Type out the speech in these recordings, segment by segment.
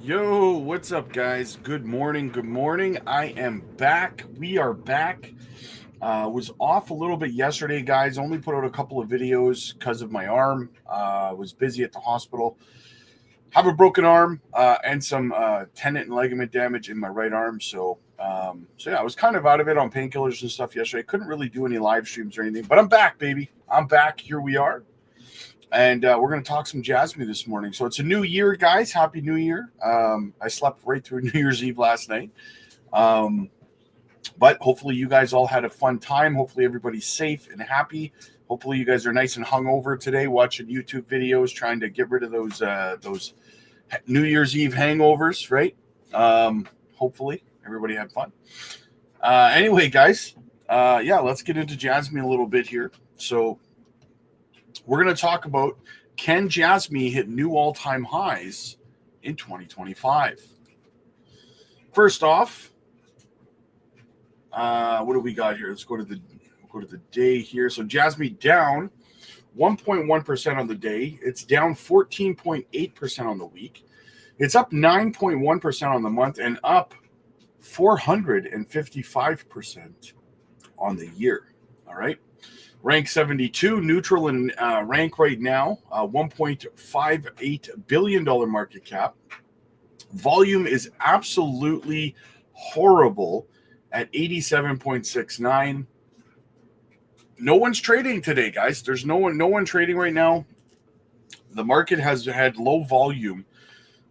Yo, what's up, guys? Good morning. Good morning. I am back. We are back. Was off a little bit yesterday, guys. Only put out a couple of videos because of my arm. Was busy at the hospital. Have a broken arm and some tendon and ligament damage in my right arm. So yeah, I was kind of out of it on painkillers and stuff yesterday. Couldn't really do any live streams or anything, but I'm back, baby. I'm back. Here we are. And we're going to talk some JASMY this morning. So it's a new year, guys. Happy New Year. I slept right through New Year's Eve last night. But hopefully you guys all had a fun time. Hopefully everybody's safe and happy. Hopefully you guys are nice and hungover today, watching YouTube videos, trying to get rid of those New Year's Eve hangovers, right? Hopefully everybody had fun. Anyway, guys, yeah, let's get into JASMY a little bit here. So we're going to talk about, can JASMY hit new all-time highs in 2025? First off, what do we got here? Let's go to the day here. So JASMY down 1.1% on the day. It's down 14.8% on the week. It's up 9.1% on the month and up 455% on the year. All right. Rank 72, neutral in rank right now, $1.58 billion market cap. Volume is absolutely horrible at 87.69. No one's trading today, guys. There's no one trading right now. The market has had low volume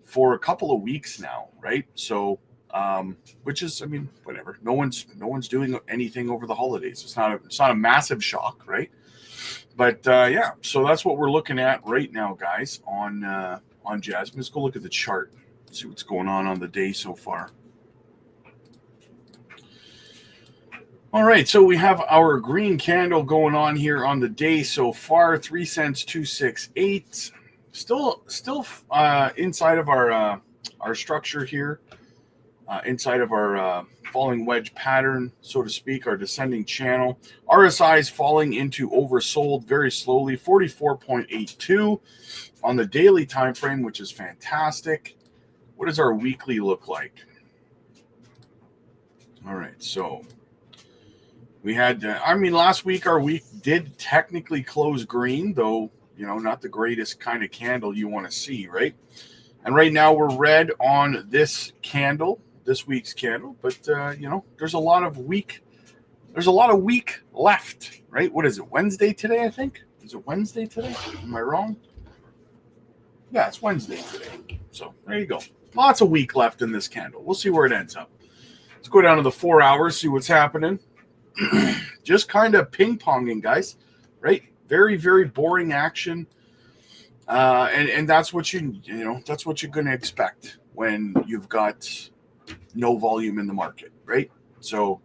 for a couple of weeks now, right? So which is, I mean, whatever. No one's doing anything over the holidays. It's not a massive shock, right? But yeah, so that's what we're looking at right now, guys, on JASMY. Let's go look at the chart, see what's going on the day so far. All right, so we have our green candle going on here on the day so far. 3 cents, 268. Still inside of our structure here. Inside of our falling wedge pattern, so to speak, our descending channel. RSI is falling into oversold very slowly, 44.82 on the daily time frame, which is fantastic. What does our weekly look like? All right, so we had, last week our week did technically close green, though, not the greatest kind of candle you want to see, right? And right now we're red on this candle. This week's candle, but there's a lot of week left, right? What is it, Wednesday today? I think, is it Wednesday today? Am I wrong? Yeah, it's Wednesday today. So there you go. Lots of week left in this candle. We'll see where it ends up. Let's go down to the 4 hours, see what's happening. Just kind of ping-ponging, guys, right? Very, very boring action. And that's what that's what you're going to expect when you've got no volume in the market, right? So,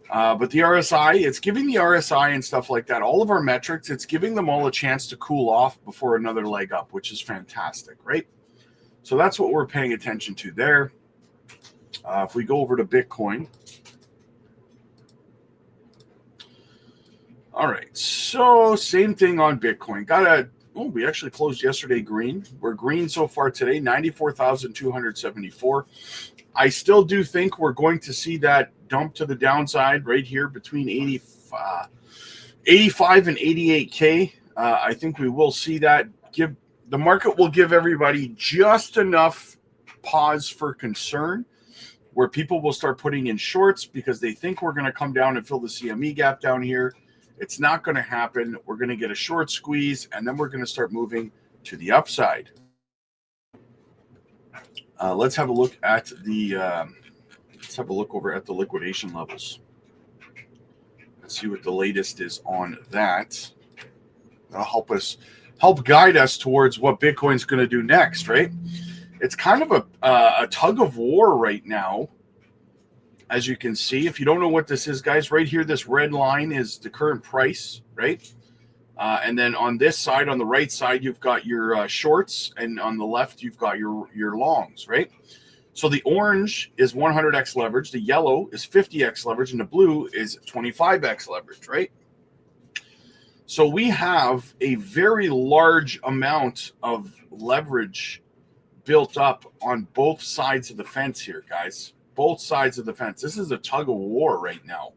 but the RSI, it's giving the RSI and stuff like that, all of our metrics, it's giving them all a chance to cool off before another leg up, which is fantastic, right? So that's what we're paying attention to there. If we go over to Bitcoin. All right, so same thing on Bitcoin. We actually closed yesterday green. We're green so far today, 94,274. I still do think we're going to see that dump to the downside right here between 85 and 88K. I think we will see that. The market will give everybody just enough pause for concern where people will start putting in shorts because they think we're going to come down and fill the CME gap down here. It's not going to happen. We're going to get a short squeeze, and then we're going to start moving to the upside. Let's have a look at over at the liquidation levels. Let's see what the latest is on that. That'll help guide us towards what Bitcoin's going to do next, right? It's kind of a tug of war right now. As you can see, if you don't know what this is, guys, right here, this red line is the current price, right? And then on this side, on the right side, you've got your shorts, and on the left, you've got your longs, right? So the orange is 100x leverage, the yellow is 50x leverage, and the blue is 25x leverage, right? So we have a very large amount of leverage built up on both sides of the fence here, guys. Both sides of the fence. This is a tug of war right now.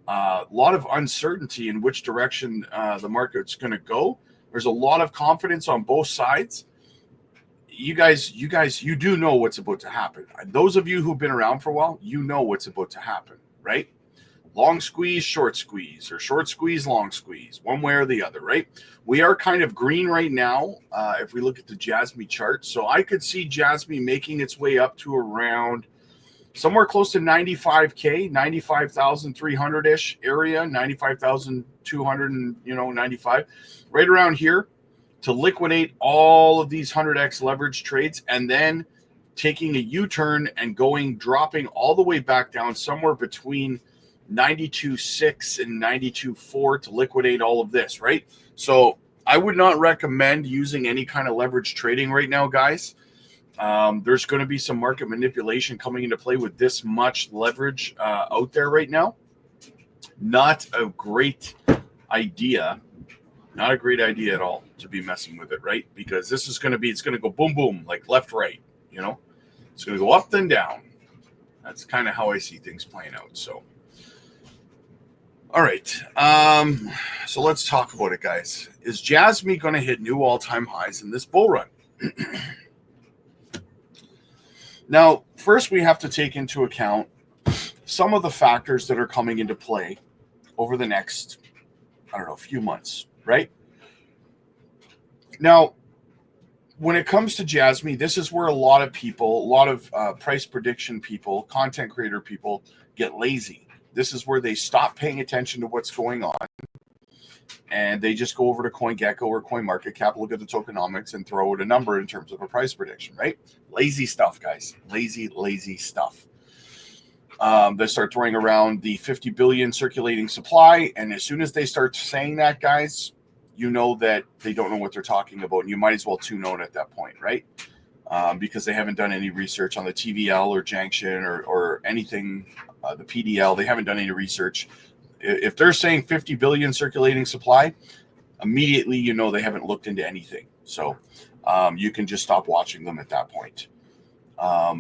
A lot of uncertainty in which direction the market's going to go. There's a lot of confidence on both sides. You guys, you do know what's about to happen. Those of you who've been around for a while, you know what's about to happen, right? Long squeeze, short squeeze, or short squeeze, long squeeze, one way or the other, right? We are kind of green right now if we look at the JASMY chart. So I could see JASMY making its way up to around somewhere close to 95K, 95,300-ish area, 95,200 and, 95, right around here, to liquidate all of these 100x leverage trades, and then taking a U-turn and dropping all the way back down somewhere between 92.6 and 92.4 to liquidate all of this, right? So I would not recommend using any kind of leverage trading right now, guys. There's going to be some market manipulation coming into play with this much leverage out there right now. Not a great idea. Not a great idea at all to be messing with it, right? Because this is going to be, it's going to go boom, boom, like left, right, It's going to go up, then down. That's kind of how I see things playing out. So, all right. So let's talk about it, guys. Is JASMY going to hit new all-time highs in this bull run? Now, first we have to take into account some of the factors that are coming into play over the next, few months, right? Now, when it comes to JASMY, this is where a lot of price prediction people, content creator people get lazy. This is where they stop paying attention to what's going on, and they just go over to CoinGecko or CoinMarketCap, look at the tokenomics, and throw out a number in terms of a price prediction, right? Lazy stuff, guys. Lazy stuff. They start throwing around the 50 billion circulating supply, and as soon as they start saying that, guys, you know that they don't know what they're talking about, and you might as well tune out at that point, right? Because they haven't done any research on the TVL or Junction or anything, the PDL. They haven't done any research. If they're saying 50 billion circulating supply, immediately you know they haven't looked into anything. So you can just stop watching them at that point.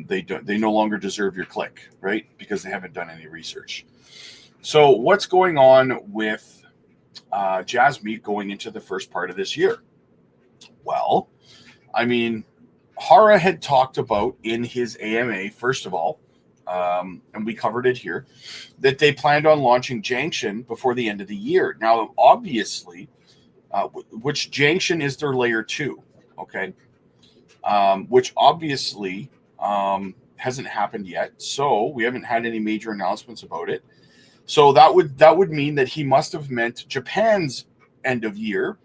They no longer deserve your click, right? Because they haven't done any research. So what's going on with JASMY going into the first part of this year? Well, Hara had talked about in his AMA, first of all, and we covered it here, that they planned on launching Junction before the end of the year. Now, obviously, which Junction is their layer 2, okay? Which obviously hasn't happened yet. So we haven't had any major announcements about it. So that would mean that he must have meant Japan's end of year,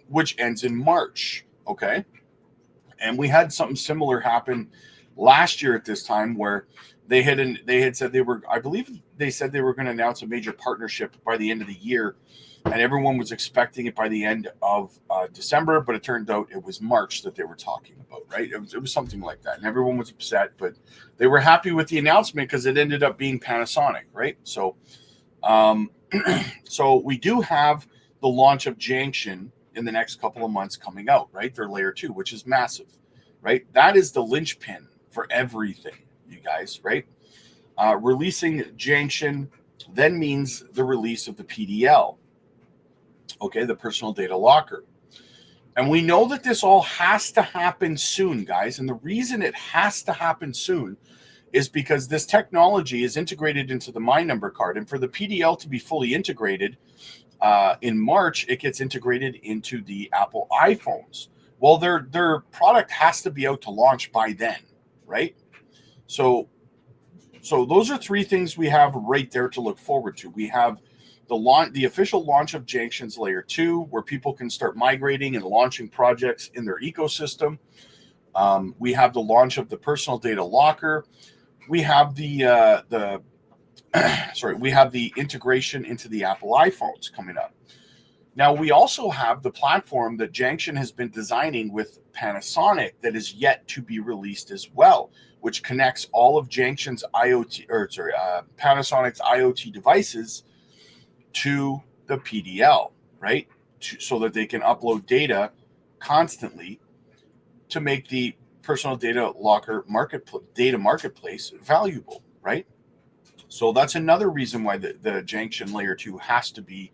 which ends in March, okay? And we had something similar happen last year at this time, where they had said they were, I believe they said they were going to announce a major partnership by the end of the year, and everyone was expecting it by the end of December, but it turned out it was March that they were talking about, right? It was something like that, and everyone was upset, but they were happy with the announcement because it ended up being Panasonic, right? So, so we do have the launch of Junction in the next couple of months coming out, right? They're layer 2, which is massive, right? That is the linchpin for everything, you guys, right? Releasing Junction then means the release of the PDL, okay, the personal data locker. And we know that this all has to happen soon, guys. And the reason it has to happen soon is because this technology is integrated into the My Number card. And for the PDL to be fully integrated in March, it gets integrated into the Apple iPhones. Well, their product has to be out to launch by then, right? So those are three things we have right there to look forward to. We have the official launch of Junction's layer 2, where people can start migrating and launching projects in their ecosystem. We have the launch of the personal data locker. We have the integration into the Apple iPhones coming up. Now, we also have the platform that Junction has been designing with Panasonic that is yet to be released as well, which connects all of Junction's Panasonic's IoT devices to the PDL, right? So that they can upload data constantly to make the personal data locker data marketplace valuable, right? So that's another reason why the Janction Layer 2 has to be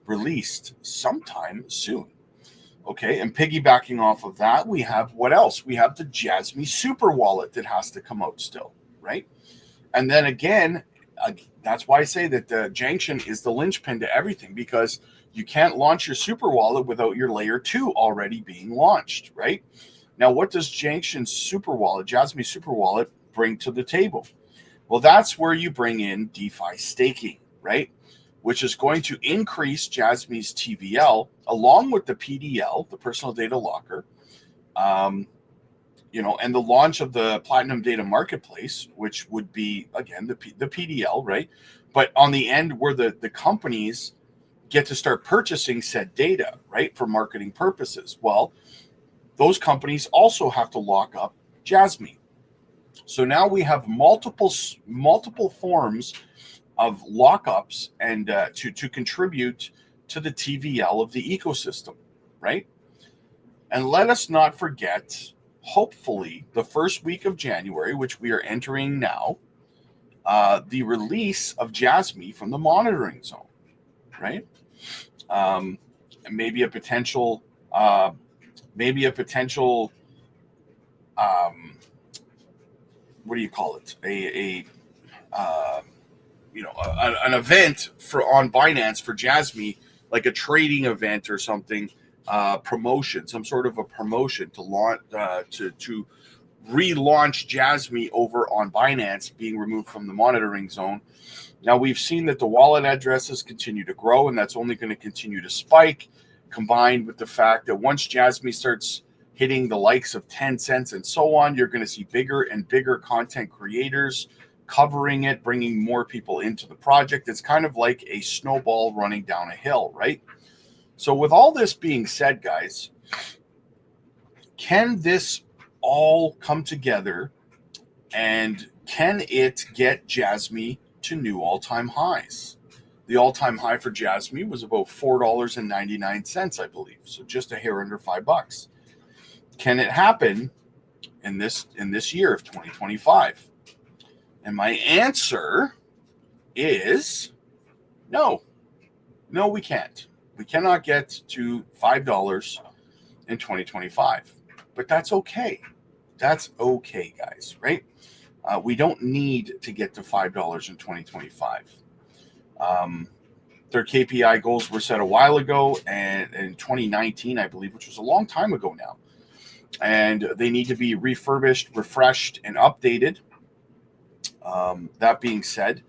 released sometime soon. Okay, and piggybacking off of that, we have what else? We have the JASMY Super Wallet that has to come out still, right? And then again, that's why I say that the Janction is the linchpin to everything, because you can't launch your Super Wallet without your Layer 2 already being launched, right? Now, what does Janction Super Wallet, JASMY Super Wallet, bring to the table? Well, that's where you bring in DeFi staking, right? Which is going to increase JASMY's TVL along with the PDL, the personal data locker, you know, and the launch of the Platinum Data Marketplace, which would be, again, the PDL, right? But on the end where the companies get to start purchasing said data, right, for marketing purposes. Well, those companies also have to lock up JASMY. So now we have multiple forms of lockups and to contribute to the TVL of the ecosystem, right? And let us not forget, hopefully, the first week of January, which we are entering now, the release of JASMY from the monitoring zone, right? And maybe a potential, what do you call it? An event on Binance for JASMY, like a trading event or something, promotion, some sort of a promotion to launch, to relaunch JASMY over on Binance, being removed from the monitoring zone. Now, we've seen that the wallet addresses continue to grow, and that's only going to continue to spike, combined with the fact that once JASMY starts hitting the likes of 10 cents and so on, you're going to see bigger and bigger content creators covering it, bringing more people into the project. It's kind of like a snowball running down a hill, right? So with all this being said, guys, can this all come together, and can it get JASMY to new all-time highs? The all-time high for JASMY was about $4.99, I believe, so just a hair under $5. Can it happen in this year of 2025? And my answer is no. No, we can't. We cannot get to $5 in 2025. But that's okay. That's okay, guys, right? We don't need to get to $5 in 2025. Their KPI goals were set a while ago, and in 2019, I believe, which was a long time ago now. And they need to be refurbished, refreshed, and updated. That being said,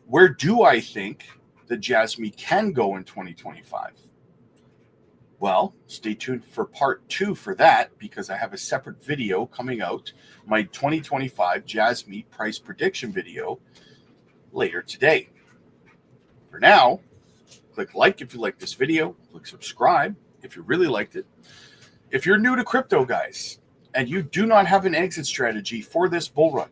where do I think the JASMY can go in 2025? Well, stay tuned for part 2 for that, because I have a separate video coming out, my 2025 JASMY price prediction video, later today. For now, click like if you like this video, click subscribe if you really liked it. If you're new to crypto, guys, and you do not have an exit strategy for this bull run,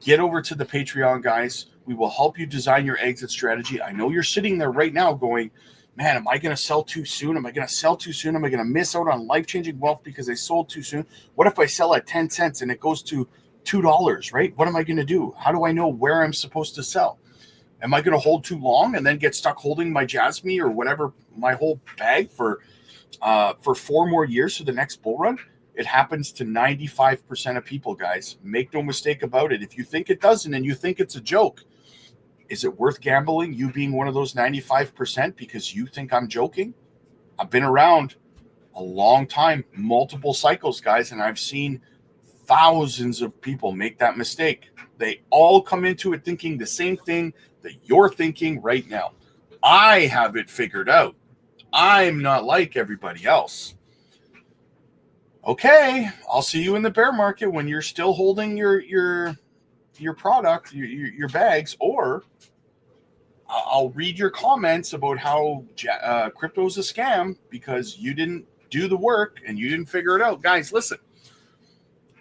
get over to the Patreon, guys. We will help you design your exit strategy. I know you're sitting there right now going, man, am I going to sell too soon? Am I going to sell too soon? Am I going to miss out on life-changing wealth because I sold too soon? What if I sell at 10 cents and it goes to $2, right? What am I going to do? How do I know where I'm supposed to sell? Am I going to hold too long and then get stuck holding my JASMY or whatever, my whole bag for 4 more years to the next bull run? It happens to 95% of people, guys. Make no mistake about it. If you think it doesn't and you think it's a joke, is it worth gambling, you being one of those 95% because you think I'm joking? I've been around a long time, multiple cycles, guys, and I've seen thousands of people make that mistake. They all come into it thinking the same thing that you're thinking right now. I have it figured out. I'm not like everybody else. Okay, I'll see you in the bear market when you're still holding your product, your bags, or I'll read your comments about how crypto is a scam because you didn't do the work and you didn't figure it out. Guys, listen.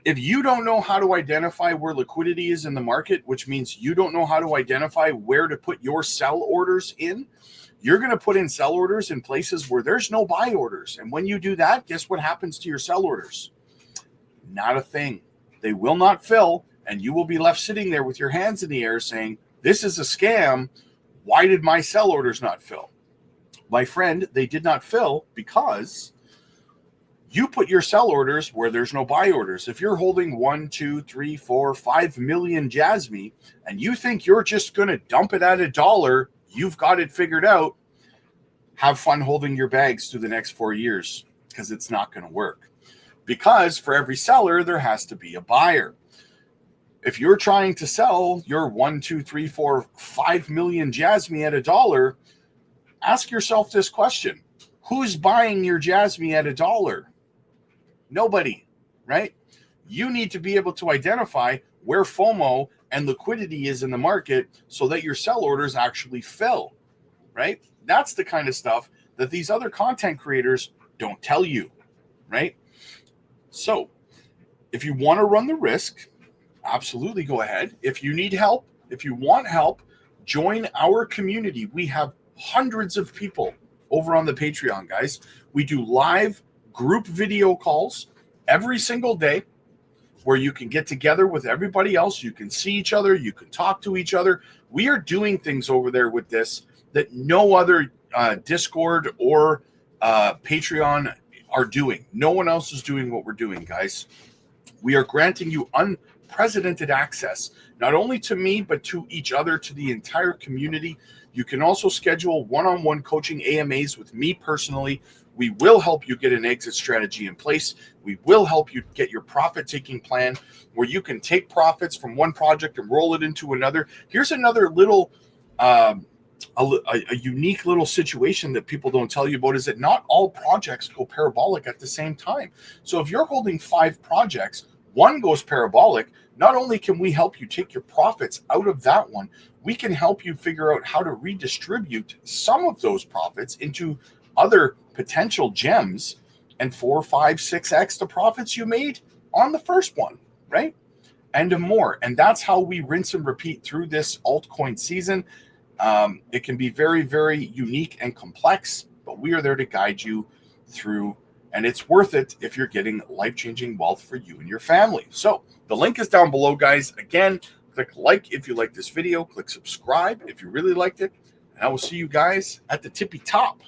If you don't know how to identify where liquidity is in the market, which means you don't know how to identify where to put your sell orders in, you're going to put in sell orders in places where there's no buy orders. And when you do that, guess what happens to your sell orders? Not a thing. They will not fill, and you will be left sitting there with your hands in the air saying, this is a scam. Why did my sell orders not fill? My friend, they did not fill because you put your sell orders where there's no buy orders. If you're holding 1, 2, 3, 4, 5 million JASMY and you think you're just going to dump it at $1, you've got it figured out. Have fun holding your bags through the next 4 years, because it's not going to work. Because for every seller, there has to be a buyer. If you're trying to sell your 1, 2, 3, 4, 5 million JASMY at $1, ask yourself this question. Who's buying your JASMY at $1? Nobody, right? You need to be able to identify where FOMO and liquidity is in the market so that your sell orders actually fill, right? That's the kind of stuff that these other content creators don't tell you, right? So if you want to run the risk, absolutely go ahead. If you need help, if you want help, join our community. We have hundreds of people over on the Patreon, guys. We do live group video calls every single day where you can get together with everybody else. You can see each other. You can talk to each other. We are doing things over there with this that no other Discord or Patreon are doing. No one else is doing what we're doing, guys. We are granting you unprecedented access, not only to me, but to each other, to the entire community. You can also schedule one-on-one coaching AMAs with me personally. We will help you get an exit strategy in place. We will help you get your profit-taking plan where you can take profits from one project and roll it into another. Here's another little, a unique little situation that people don't tell you about, is that not all projects go parabolic at the same time. So if you're holding 5 projects, one goes parabolic, not only can we help you take your profits out of that one, we can help you figure out how to redistribute some of those profits into other potential gems and 4, 5, 6x the profits you made on the first one, right? And more. And that's how we rinse and repeat through this altcoin season. It can be very, very unique and complex, but we are there to guide you through, and it's worth it if you're getting life-changing wealth for you and your family. So the link is down below, guys. Again, click like if you like this video, click subscribe if you really liked it, and I will see you guys at the tippy top.